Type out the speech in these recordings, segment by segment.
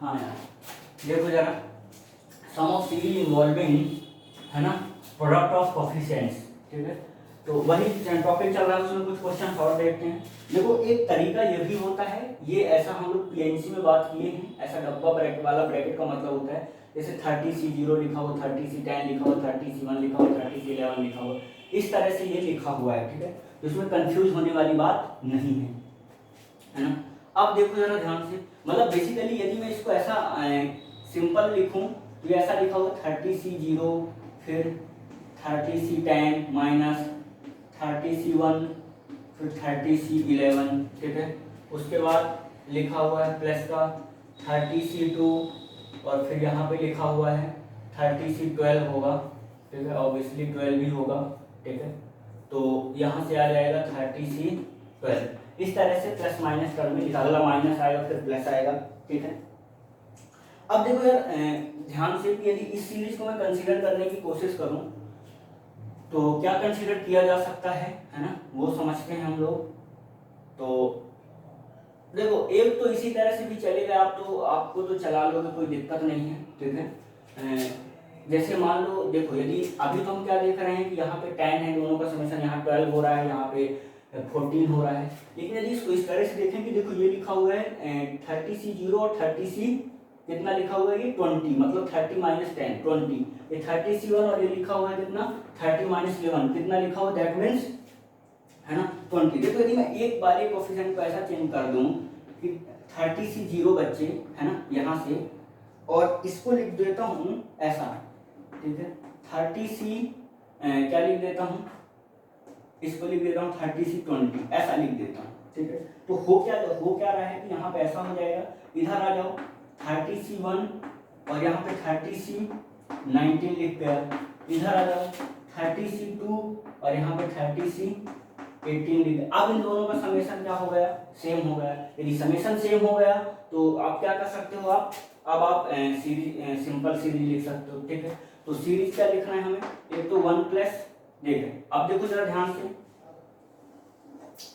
हाँ यार देखो जरा, सम ऑफ सीरीज इन्वॉल्विंग, है ना, प्रोडक्ट ऑफ कोफिशिएंट्स, ठीक है। तो वही टॉपिक चल रहा है, उसमें कुछ क्वेश्चन और देखते हैं। देखो एक तरीका ये भी होता है, ये ऐसा हम लोग पीएनसी में बात किए हैं, ऐसा डब्बा ब्रैकेट वाला, ब्रैकेट का मतलब होता है जैसे 30C0 लिखा हो, 30C10 लिखा हो, 30C1 लिखा हो, 30C11 लिखा हो, इस तरह से ये लिखा हुआ है, ठीक है। तो इसमें कंफ्यूज होने वाली बात नहीं है ना। अब देखो जरा ध्यान से, मतलब बेसिकली यदि मैं इसको ऐसा सिंपल लिखूं तो ऐसा लिखा हुआ 30C0 फिर 30C10 माइनस 30C1 फिर 30C11, ठीक है। उसके बाद लिखा हुआ है प्लस का 30C2 और फिर यहाँ पे लिखा हुआ है 30C12 होगा, ठीक है, ऑब्वियसली 12 भी होगा, ठीक है। तो यहाँ से आ जाएगा 30C12, इस तरह से प्लस माइनस टर्म में लिखा, अगला माइनस आएगा फिर प्लस आएगा, ठीक है। अब देखो यार ध्यान से कि यदि इस सीरीज को मैं कंसीडर करने की कोशिश करूं तो क्या कंसीडर किया जा सकता है ना, वो समझते हैं हम लोग। तो देखो एक तो इसी तरह से भी चलेगा, आपको तो चला लोगे, कोई दिक्कत नहीं है, ठीक है। जैसे मान लो देखो, यदि अभी तो हम क्या देख रहे हैं कि यहाँ पे 10 है, दोनों का समेशन, यहाँ 12 हो रहा है, यहाँ पे 14 हो रहा है। लेकिन यदि इसको इस तरह से देखें कि देखो ये लिखा हुआ है 30C0 और 30C कितना लिखा हुआ है, ये 20, मतलब 30 माइनस 10 20, ये 30C1 और ये लिखा हुआ है कितना 30 माइनस 11 कितना लिखा हुआ, दैट मीन्स, है ना, 20। देखो यदि मैं एक बार एक कोफिशिएंट को ऐसा चेंज कर दूं कि 30C0 बच्चे, है ना, यहाँ से, और इसको लिख देता हूँ ऐसा, ठीक है, 30C क्या लिख देता हूँ, इसको लिख देता हूँ 30C20, ऐसा लिख देता हूँ, ठीक है। तो हो क्या रहा है कि यहाँ पे ऐसा हो जाएगा, इधर आ जाओ 30C1 और यहाँ पे 30C19 लिख गया, इधर आ जाओ 30C2 और यहाँ पे 30C18 लिख गया। अब इन दोनों का समेशन क्या हो गया, सेम हो गया। यदि समेशन सेम हो गया तो आप क्या कर सकते हो, आप सीरीज, सिंपल सीरीज लिख सकते हो, ठीक है। तो सीरीज क्या लिखना है हमें, एक तो 1 प्लस, देखो अब देखो जरा ध्यान से,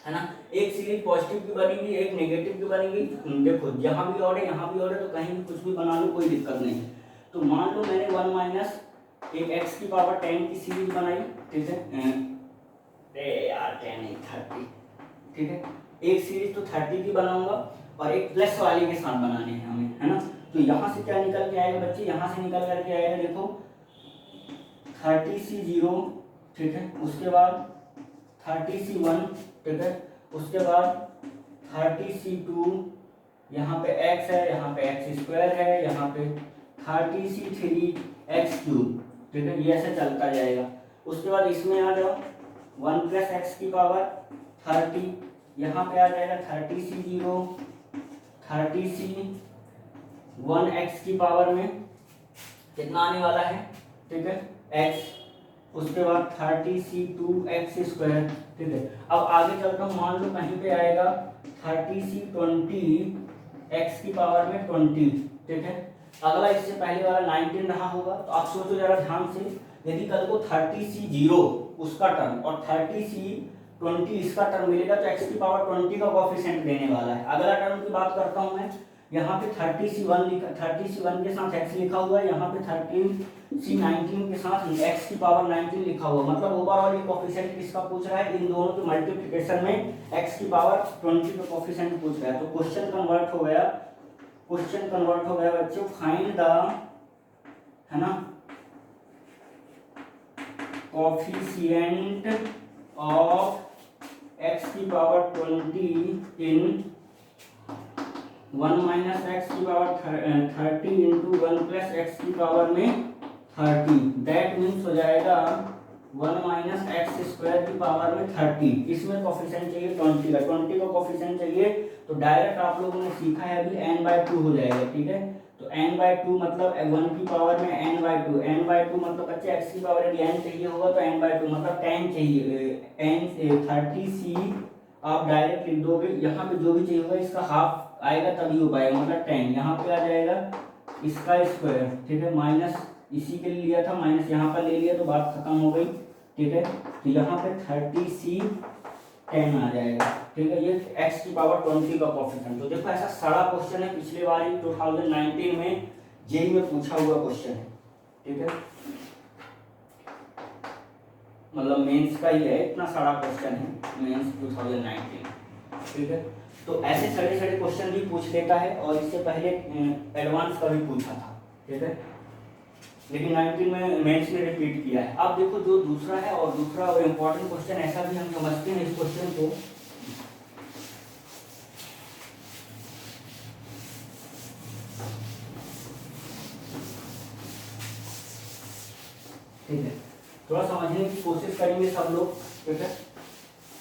है ना, एक सीरीज पॉजिटिव की बनेगी, एक नेगेटिव की बनेगी। देखो यहाँ भी ऑड है, यहाँ भी ऑड है, तो कहीं भी कुछ भी बना लो, कोई दिक्कत नहीं है। तो मान लो मैंने 1 माइनस एक x की पावर 10 की सीरीज बनाई, ठीक है, यार 10 नहीं 30, ठीक है। एक सीरीज तो 30 की बनाऊंगा और एक प्लस वाली के साथ बनाने हैं हमें, है ना। तो यहाँ से क्या निकल के आएगा बच्चे, यहाँ से निकल करके आएगा देखो 30C0, ठीक है, उसके बाद 30C1, ठीक है, उसके बाद 30C2, यहाँ पे x है, यहाँ पे x² है, यहाँ पे 30C3x³, ठीक है, ये ऐसे चलता जाएगा। उसके बाद इसमें आ जाओ 1 प्लस x की पावर 30, यहाँ पे आ जाएगा 30C0, 30C1x की पावर में कितना आने वाला है, ठीक है, x, उसके बाद 30C2x², ठीक है। अब आगे चलता हूँ, मान लो कहीं पे आएगा 30C20x की पावर में 20, ठीक है। अगला इससे पहले वाला 19 रहा होगा। तो आप सोचो जरा ध्यान से, यदि कल को 30C0 उसका टर्म और 30C20 इसका टर्म मिलेगा तो x की पावर 20 का कोफिशिएंट देने वाला है। अगला टर्म की बात करता हूँ मैं, यहाँ पे 30C1 के साथ x लिखा हुआ है, यहाँ पे 13C19 के साथ x की पावर 19 लिखा हुआ, मतलब ओवरऑल ये कोफिशिएंट किसका पूछ रहा है, इन दोनों के मल्टीप्लिकेशन में x की पावर 20 का कोफिशिएंट पूछ रहा है। तो क्वेश्चन कन्वर्ट हो गया बच्चों, फाइंड द, है ना, कोफिशिएंट ऑफ x की पावर 20 इन 1 माइनस एक्स की पावर 30 इंटू 1 प्लस एक्स की पावर में 30, दैट मीन्स हो जाएगा 1 माइनस x² की पावर में 30। इसमें कोफिशिएंट चाहिए 20 का, 20 का कोफिशिएंट चाहिए तो डायरेक्ट आप लोगों ने सीखा है अभी n/2 हो जाएगा, ठीक है। तो n/2 मतलब 1 की पावर में n/2, n/2 मतलब बच्चे x की पावर यदि n चाहिए होगा तो n/2 मतलब 10 चाहिए, n 30C आप डायरेक्ट लिख दोगे, यहाँ पे जो भी चाहिए होगा इसका हाफ आएगा तभी हो पाएगा, मतलब 10, यहाँ पे आ जाएगा इसका स्क्वायर, ठीक है, माइनस इसी के लिए लिया था, माइनस यहाँ पर ले लिया तो बात खत्म हो गई, ठीक है। तो यहाँ पे 30C 10 आ जाएगा, ठीक है। ये x की पावर 20 का कोफिशिएंट। तो देखो ऐसा सारा क्वेश्चन है, पिछले बार 2019 में जेई में पूछा हुआ क्वेश्चन है, ठीक है। मतलब मेंस का ही है, इतना सारा क्वेश्चन है मेंस 2019, ठीक है। तो ऐसे सारे सारे क्वेश्चन भी पूछ लेता है, और इससे पहले एडवांस का भी पूछा था, ठीक है, लेकिन 19 में मेंस ने रिपीट किया है। अब देखो जो दूसरा है, और दूसरा और इम्पोर्टेंट क्वेश्चन, ऐसा भी हम समझते हैं इस क्वेश्चन को, ठीक है। थोड़ा समझने की कोशिश करेंगे सब लोग, ठीक है।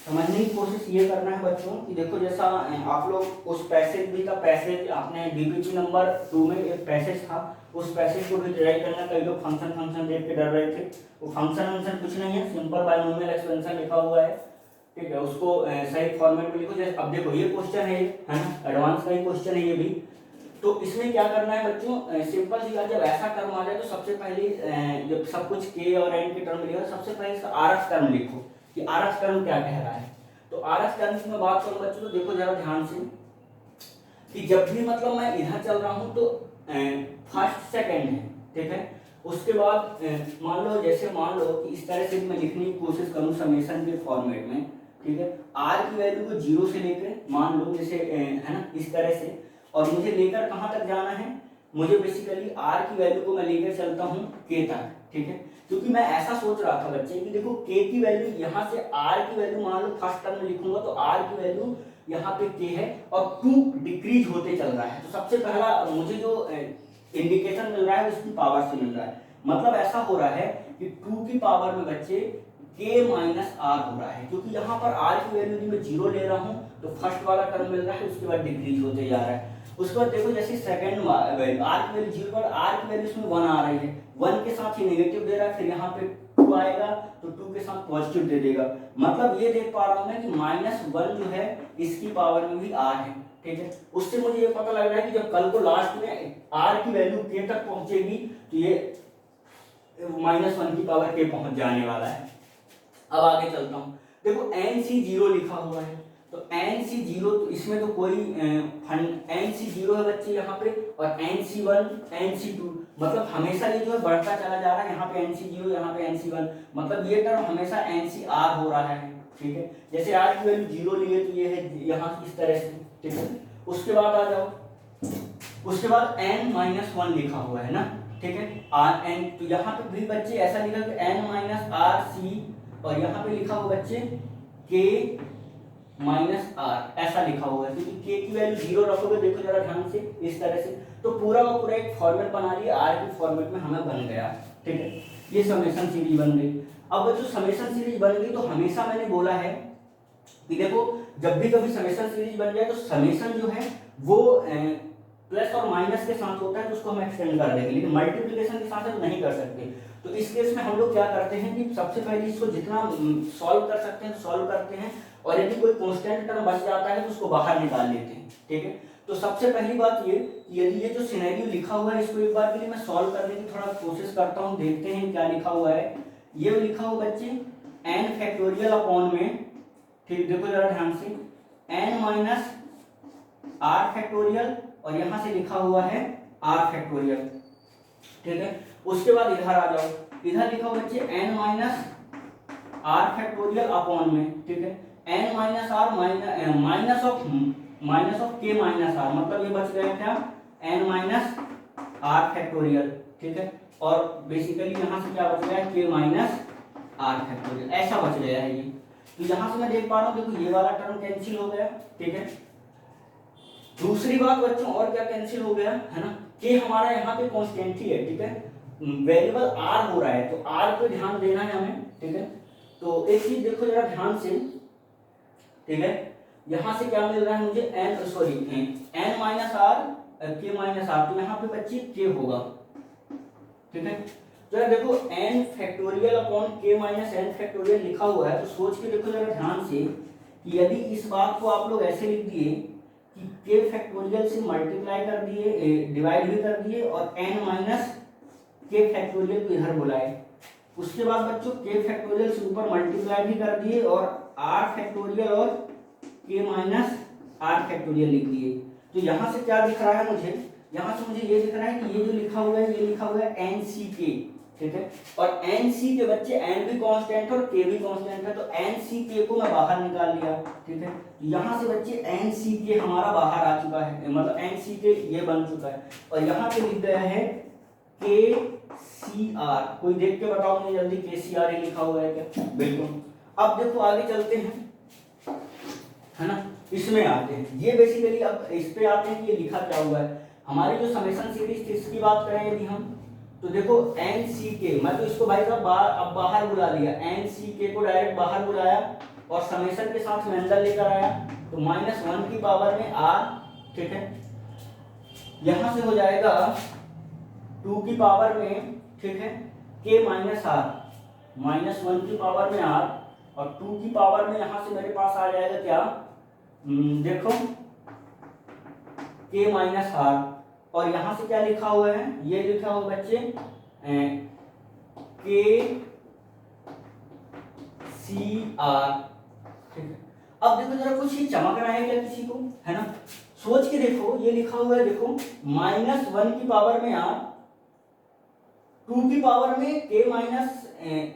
समझने की कोशिश ये करना है बच्चों कि देखो जैसा आप लोग उस पैसेज भी का पैसेज आपने डीपीटी नंबर 2 में एक पैसेज था, उस पैसेज को भी डिराइव करना। कई लोग फंक्शन देख के डर रहे थे, वो फंक्शन कुछ नहीं है, सिंपल बायनोमियल एक्सपेंशन लिखा हुआ है, ठीक है। उसको सही फॉर्मेट में लिखो। जैसे अब देखो ये क्वेश्चन है ना, एडवांस का ही क्वेश्चन है ये भी। तो इसमें क्या करना है बच्चों, सिंपल सी बात, जब ऐसा टर्म आ जाए तो सबसे पहले जब सब कुछ के और एन के टर्म लिखा, सबसे पहले इसका आरएफ टर्म लिखो कि आरएफ टर्म क्या कह रहा है। तो आरएफ टर्म की मैं बात करूं बच्चों, तो देखो जरा ध्यान से कि जब भी मतलब मैं इधर चल रहा हूं तो फर्स्ट सेकंड है, ठीक है। उसके बाद मान लो कि इस तरह से मैं लिखने की कोशिश करूं समेशन के फॉर्मेट में, ठीक है। आर की वैल्यू को 0 से लेकर मान लो जैसे है ना इस तरह से, और मुझे लेकर कहां तक जाना है, मुझे बेसिकली आर की वैल्यू को मैं लेकर चलता हूं के तक, ठीक है। क्योंकि मैं ऐसा सोच रहा था बच्चे कि देखो के की वैल्यू यहाँ से आर की वैल्यू मान लो फर्स्ट टर्म में लिखूंगा तो आर की वैल्यू यहाँ पे के है और 2 डिक्रीज होते चल रहा है। तो सबसे पहला मुझे जो इंडिकेशन मिल रहा है उसकी पावर से मिल रहा है, मतलब ऐसा हो रहा है कि 2 की पावर में बच्चे के माइनस आर हो रहा है, क्योंकि यहाँ पर आर की वैल्यू यदि मैं 0 ले रहा हूँ तो फर्स्ट वाला टर्म मिल रहा है, उसके बाद डिक्रीज होते जा रहा है। उसके बाद देखो जैसे सेकंड वैल्यू आर की वैल्यू 0 पर आर की वैल्यू इसमें 1 आ रही है, 1 के साथ ही नेगेटिव दे रहा है, फिर यहाँ पे 2 आएगा तो 2 के साथ पॉजिटिव दे देगा। मतलब ये देख पा रहा हूँ मैं कि -1 जो है इसकी पावर में भी आर है, ठीक है। उससे मुझे ये पता लग रहा है कि जब कल को लास्ट में आर की वैल्यू के तक पहुंचेगी तो ये -1 की पावर के पहुंच जाने वाला है। अब आगे चलता हूँ, देखो NC0 लिखा हुआ है, तो NC0 तो इसमें तो कोई NC0 है बच्चे यहाँ पे, और NC1 NC2 मतलब हमेशा ये जो है बढ़ता चला जा रहा है, यहाँ पे NC0 यहाँ पे NC1, मतलब ये टर्म हमेशा NCR हो रहा है, ठीक है। जैसे R की वैल्यू 0 लिए तो ये है यहाँ इस तरह से, ठीक है। उसके बाद आ जाओ, उसके बाद n-1 लिखा हुआ है ना, ठीक है, Rn। तो यहाँ पे भी बच्चे ऐसा लिखा कि n-RC, और यहाँ पे लिखा हुआ बच्चे k माइनस आर, ऐसा लिखा हुआ है, क्योंकि के की वैल्यू 0 रखोगे, देखो जरा ध्यान से इस तरह से, तो पूरा का पूरा एक फॉर्मेट बना लिया, आर की फॉर्मेट में हमें बन गया, ठीक है। ये समेशन सीरीज बन गई। अब जो समेशन सीरीज बन गई तो हमेशा मैंने बोला है कि देखो जब भी कभी समेशन सीरीज बन जाए तो समेशन जो है वो प्लस और माइनस के साथ होता है, तो उसको हम एक्सटेंड कर देंगे, लेकिन मल्टीप्लिकेशन के साथ हम नहीं कर सकते। तो इस केस में हम लोग क्या करते हैं कि सबसे पहले इसको जितना सॉल्व कर सकते हैं सॉल्व करते हैं, और यदि कोई कांस्टेंट टर्म बच जाता है तो उसको बाहर निकाल लेते हैं, ठीक है। तो सबसे पहली बात ये कि यदि ये जो सिनेरियो लिखा हुआ है इसको एक बार के लिए मैं सॉल्व करने की थोड़ा कोशिश करता हूँ, देखते हैं क्या लिखा हुआ है। ये लिखा हुआ बच्चे n फैक्टोरियल अपॉन में, ठीक, देखो जरा ध्यान से, n माइनस आर फैक्टोरियल, और यहां से लिखा हुआ है r फैक्टोरियल, ठीक है। उसके बाद इधर आ जाओ, इधर लिखा हुआ बच्चे n minus R factorial upon में, ठीक है, n minus R minus of के माइनस आर, मतलब ये बच गया क्या, n माइनस आर फैक्टोरियल, ठीक है। और बेसिकली यहां से क्या बच गया, k माइनस आर फैक्टोरियल, ऐसा बच गया है ये। तो यहां से मैं देख पा रहा हूं, देखो ये वाला टर्म कैंसिल हो गया, ठीक है। दूसरी बात बच्चों और क्या कैंसिल हो गया है ना, के हमारा यहाँ पे कांस्टेंट ही है, ठीक है, वेरिएबल आर हो रहा है, तो आर पे ध्यान देना है हमें, ठीक है। तो एक चीज देखो जरा ध्यान से, ठीक है, यहां से क्या मिल रहा है मुझे, n माइनस आर के माइनस आर, तो यहाँ पे बच्चे के होगा, ठीक है। तो यार देखो n फैक्टोरियल अपॉन के माइनस n फैक्टोरियल लिखा हुआ है, तो सोच के देखो जरा ध्यान से कि यदि इस बात को आप लोग ऐसे लिख दिए कि k फैक्टोरियल से मल्टीप्लाई कर दिए, डिवाइड भी कर दिए, और n माइनस k फैक्टोरियल को इधर बुलाए, उसके बाद बच्चों k फैक्टोरियल से ऊपर मल्टीप्लाई भी कर दिए और आर फैक्टोरियल और के माइनस आर फैक्टोरियल लिख दिए। तो यहाँ से क्या दिख रहा है मुझे, यहाँ से मुझे ये दिख रहा है कि ये जो लिखा हुआ है ये लिखा हुआ है एन सी के, ठीक है। और एन सी के बच्चे एन भी कांस्टेंट है और के भी कांस्टेंट है, तो एन सी के को मैं बाहर निकाल लिया, ठीक है। यहाँ से बच्चे एन सी के हमारा बाहर आ चुका है, मतलब एन सी के ये बन चुका है। और यहाँ पे लिख गया है के सी आर, कोई देख के बताओ मुझे जल्दी, के सी आर ही लिखा हुआ है क्या? बिल्कुल। अब देखो आगे चलते हैं, है ना, इसमें आते हैं। ये बेसिकली अब इस पे आते हैं कि ये लिखा क्या हुआ है। हमारी जो समेशन सीरीज थी इसकी बात करें यदि हम, तो देखो एन सी के, मैं तो इसको भाई साहब अब बाहर बुला लिया, एन सी के को डायरेक्ट बाहर बुलाया और समेशन के साथ में अंदर लेकर आया, तो -1 की पावर में आर, ठीक है। यहां से हो जाएगा 2 की पावर में, ठीक है, के माइनस आर, -1 की पावर में आर, और 2 की पावर में यहां से मेरे पास आ जाएगा क्या, देखो के माइनस आर, और यहां से क्या लिखा हुआ है, ये लिखा हुआ बच्चे के सी आर, ठीक है। अब देखो जरा कुछ ही चमक रहा है क्या किसी को, है ना, सोच के देखो, ये लिखा हुआ है देखो -1 की पावर में आर, 2 की पावर में के माइनस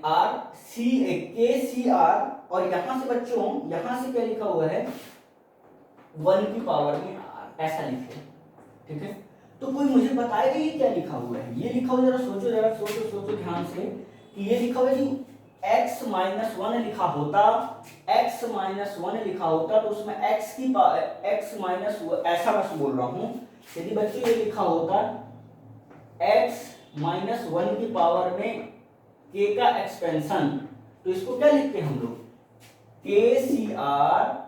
आर, सी के सी आर, और यहां से बच्चों यहां से क्या लिखा हुआ है 1 की पावर में आर, ऐसा लिखे, ठीक है। तो कोई मुझे बताएगा ये क्या लिखा हुआ है, ये लिखा हुआ, जरा सोचो ध्यान से कि ये लिखा हुआ है जी x -1 लिखा होता, x -1 लिखा होता, तो उसमें x की x माइनस, ऐसा मैं बोल रहा हूं, यदि बच्चों ये लिखा होता x -1 की पावर में k का एक्सपेंशन, तो इसको क्या लिखते हैं हम लोग, के सी आर,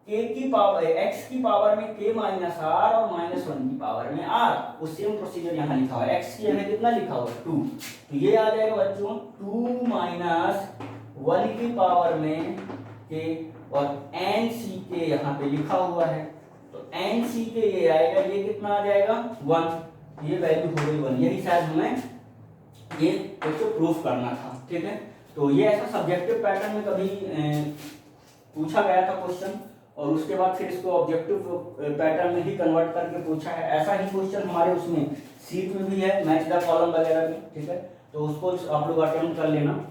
के की पावर x की पावर में k माइनस आर और -1 की पावर में r, वो सेम प्रोसीजर यहाँ लिखा हुआ है। x की जगह कितना लिखा हुआ है 2, तो ये आ जाएगा बच्चों 2 - 1 की पावर में k, और n c k यहाँ पे लिखा हुआ है, तो n c k ये आएगा, ये कितना आ जाएगा 1, ये वैल्यू हो गई 1। यही शायद हमें ये प्रूफ करना था, ठीक है। तो ये ऐसा सब्जेक्टिव पैटर्न में कभी पूछा गया था क्वेश्चन, और उसके बाद फिर इसको ऑब्जेक्टिव पैटर्न में ही कन्वर्ट करके पूछा है। ऐसा ही क्वेश्चन हमारे उसमें सीट में भी है, मैच द कॉलम वगैरह में, ठीक है। तो उसको आप लोग अटेम्प्ट कर लेना।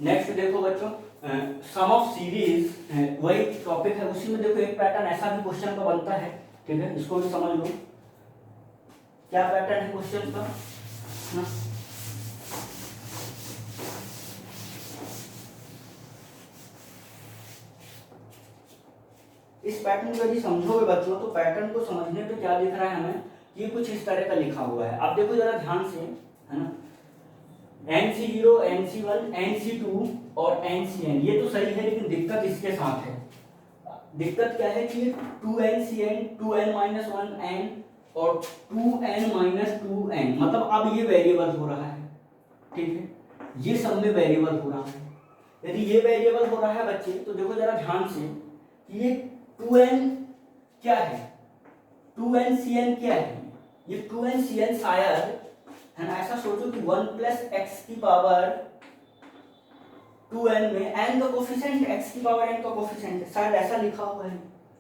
नेक्स्ट देखो बच्चों, सम ऑफ सीरीज, वही टॉपिक है, उसी में देखो एक पैटर्न ऐसा भी क्वेश्चन का बनता है, ठीक है, इसको भी समझ लो क्या पैटर्न है क्वेश्चन का, ना? इस पैटर्न को यदि समझोगे बच्चों, तो पैटर्न को समझने पे क्या दिख रहा है हमें, ये कुछ इस तरह का लिखा हुआ है। आप देखो जरा ध्यान से, है ना, NC0, NC1, NC2 और NCN, ये तो सही है, लेकिन दिक्कत इसके साथ है। दिक्कत क्या है कि 2NCN, 2n-1n और 2n-2n, मतलब अब ये वेरिएबल हो रहा है, ठीक है, ये सब में वेरिएबल हो रहा है। यदि ये वेरिएबल हो रहा है बच्चे, तो देखो जरा ध्यान से कि ये 2n क्या है, 2NCN क्या है, ये 2NCN शायद, है ना, ऐसा सोचो कि 1 + x की पावर 2n में n का कोफिशिएंट, x की पावर n का कोफिशिएंट, शायद ऐसा लिखा हुआ है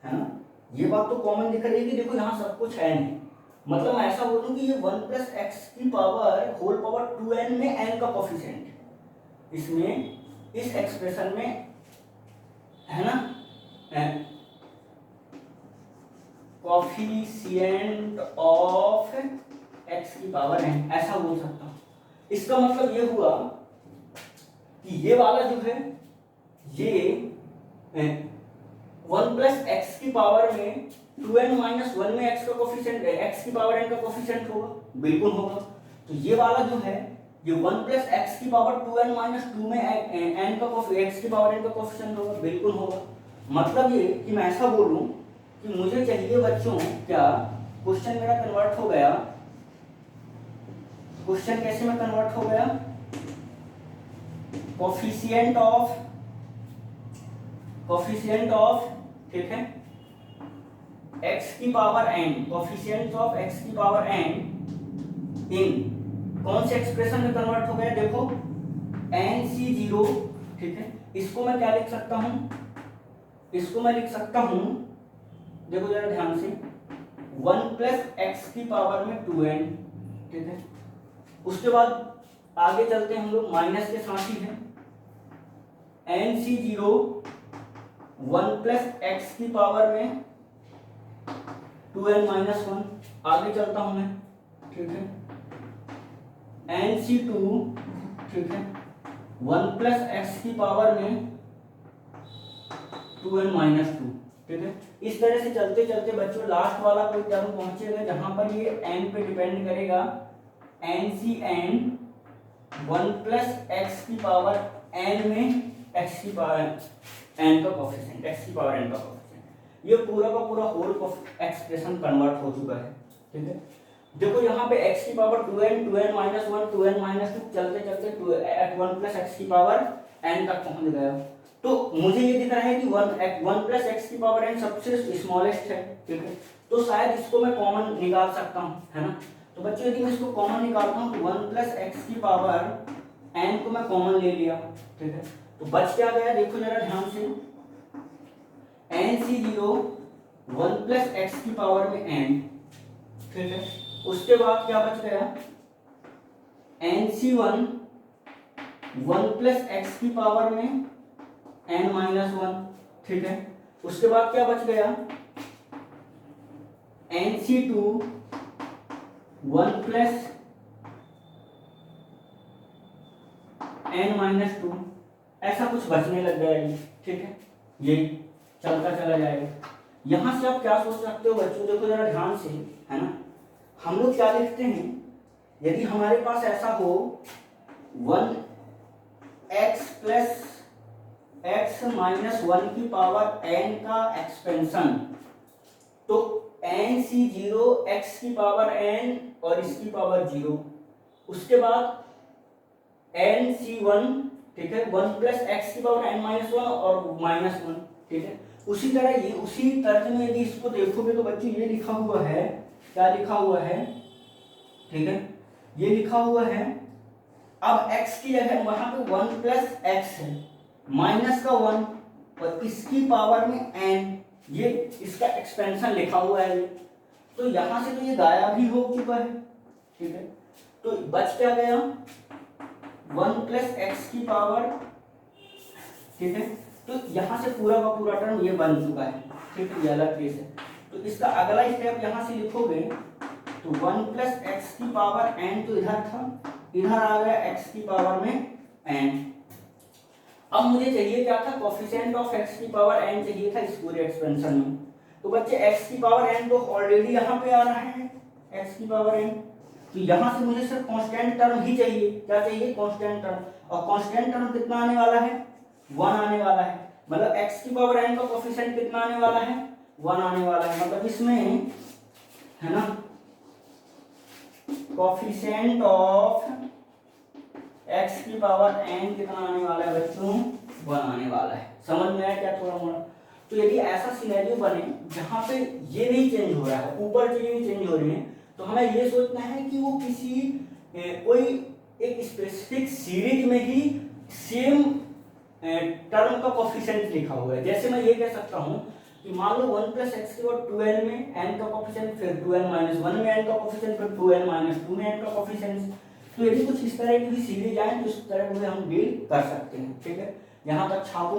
ना। ये बात तो कॉमन दिख रही है कि देखो यहाँ सब कुछ n है, मतलब मैं ऐसा बोलूं कि ये 1 + x की पावर होल पावर 2n में n का कोफिशिएंट, इसमें इस एक्सप्रेशन में, है ना, कोफिशिएंट ऑफ x की पावर n, ऐसा बोल सकता हूं। इसका मतलब ये हुआ कि ये वाला जो है ये 1 + x की पावर में 2n-1 में x का कोफिशिएंट, x की पावर n का कोफिशिएंट होगा, बिल्कुल होगा। तो ये वाला जो है ये 1 + x की पावर 2n-2 में n का x की पावर n का कोफिशिएंट होगा, बिल्कुल होगा। मतलब ये कि मैं ऐसा बोलूं कि मुझे चाहिए बच्चों, क्या क्वेश्चन मेरा कन्वर्ट हो गया, क्वेश्चन कैसे में कन्वर्ट हो गया, कोफिशिएंट ऑफ, ठीक है, एक्स की पावर एन, कोफिशिएंट ऑफ एक्स की पावर एन इन कौन से एक्सप्रेशन में कन्वर्ट हो गया, देखो NC0, ठीक है। इसको मैं क्या लिख सकता हूं, इसको मैं लिख सकता हूं, देखो जरा ध्यान से, 1 प्लस एक्स की पावर में 2n, ठीक है। उसके बाद आगे चलते हैं हम लोग, माइनस के साथ ही है, NC0 1 प्लस एक्स की पावर में 2n माइनस 1, आगे चलता हूं मैं, ठीक है। NC2, ठीक है, 1 प्लस एक्स की पावर में 2n माइनस 2, ठीक है। इस तरह से चलते चलते बच्चों लास्ट वाला कोई टर्म पहुंचेगा जहां पर ये n पे डिपेंड करेगा, NCn 1 प्लस एक्स की पावर n में x की पावर n का कोफिशिएंट, x की पावर n का कोफिशिएंट, ये पूरा का पूरा होल एक्सप्रेशन कन्वर्ट हो चुका है, ठीक है। देखो यहाँ पे x की power 2n, 2n minus 1, 2n minus 2, चलते चलते 1 प्लस एक्स की पावर n तक पहुंच गया। तो मुझे ये दिख रहा है कि 1 प्लस एक्स की पावर n सबसे स्मॉलेस्ट है, ठीक है। तो शायद इसको मैं कॉमन निकाल सकता हूँ, है ना। तो बच्चों यदि मैं इसको कॉमन निकालता हूँ तो 1 प्लस एक्स की पावर n को मैं कॉमन ले लिया, ठीक है। तो बच क्या गया, देखो जरा ध्यान से, NC0 1 प्लस एक्स की पावर में n, ठीक है। उसके बाद क्या बच गया, NC1 1 प्लस एक्स की पावर में n माइनस 1, ठीक है। उसके बाद क्या बच गया, NC2 1 प्लस n माइनस 2, ऐसा कुछ बचने लग गया ये, ठीक है। ये चलता चला जाएगा। यहां से आप क्या सोच सकते हो बच्चों, देखो जरा ध्यान से, है ना। हम लोग क्या लिखते हैं, यदि हमारे पास ऐसा हो 1x प्लस एक्स माइनस 1 की पावर n का एक्सपेंशन, तो NC0 x की पावर n और इसकी पावर 0, उसके बाद NC1, ठीक है, 1 प्लस एक्स की पावर n माइनस 1 और माइनस 1, ठीक है। उसी तरह ये उसी तर्ज में यदि इसको देखोगे तो बच्चों ये लिखा हुआ है, क्या लिखा हुआ है, ठीक है, ये लिखा हुआ है, अब x की जगह वहां पे 1 प्लस एक्स है, माइनस का 1 और इसकी पावर में n, ये इसका एक्सपेंशन लिखा हुआ है ये। तो यहां से तो ये गायब ही हो चुका है, ठीक है। तो बच क्या गया, 1 प्लस एक्स की पावर, ठीक है। तो यहां से पूरा का पूरा टर्म ये बन चुका है, ठीक है, ये अलग केस है। तो इसका अगला स्टेप यहां से लिखोगे तो 1 प्लस एक्स की पावर n तो इधर था, इधर आ गया x की पावर में n। अब मुझे चाहिए क्या था, कोफिशिएंट ऑफ x की पावर n चाहिए था इस पूरे एक्सपेंशन में। तो बच्चे x की पावर n तो ऑलरेडी यहाँ पे आ रहा है, x की पावर n, तो यहाँ से मुझे सिर्फ कांस्टेंट टर्म ही चाहिए, क्या चाहिए, कांस्टेंट टर्म। और कांस्टेंट टर्म कितना आने वाला है, 1 आने वाला है, मतलब x की पावर n का कोफिशिएंट कितना आने वाला है, 1 आने वाला है। मतलब इसमें, है ना, कोफिशिएंट ऑफ x की पावर n कितना आने वाला है बच्चों, 1 आने वाला है। समझ में आया क्या थोड़ा मोड़ा। तो यदि ऐसा सिनेरियो बने जहां पे ये नहीं चेंज हो रहा है, ऊपर चीजें नहीं चेंज हो रही हैं, तो हमें ये सोचना है कि वो किसी कोई एक स्पेसिफिक सीरीज में ही सेम टर्म का कोफिशिएंट लिखा हुआ है। जैसे मैं ये कह सकता हूँ कि मान लो 1 प्लस एक्स के बाद 2n में n का कोफिशिएंट, फिर 2n माइनस 1 में n का कोफिशिएंट, फिर 2n माइनस 2 में n का कोफिशिएंट। तो यदि कुछ इस तरह की भी सीरीज आए तो इस तरह से हम डील कर सकते हैं, ठीक है। यहाँ तक छापो।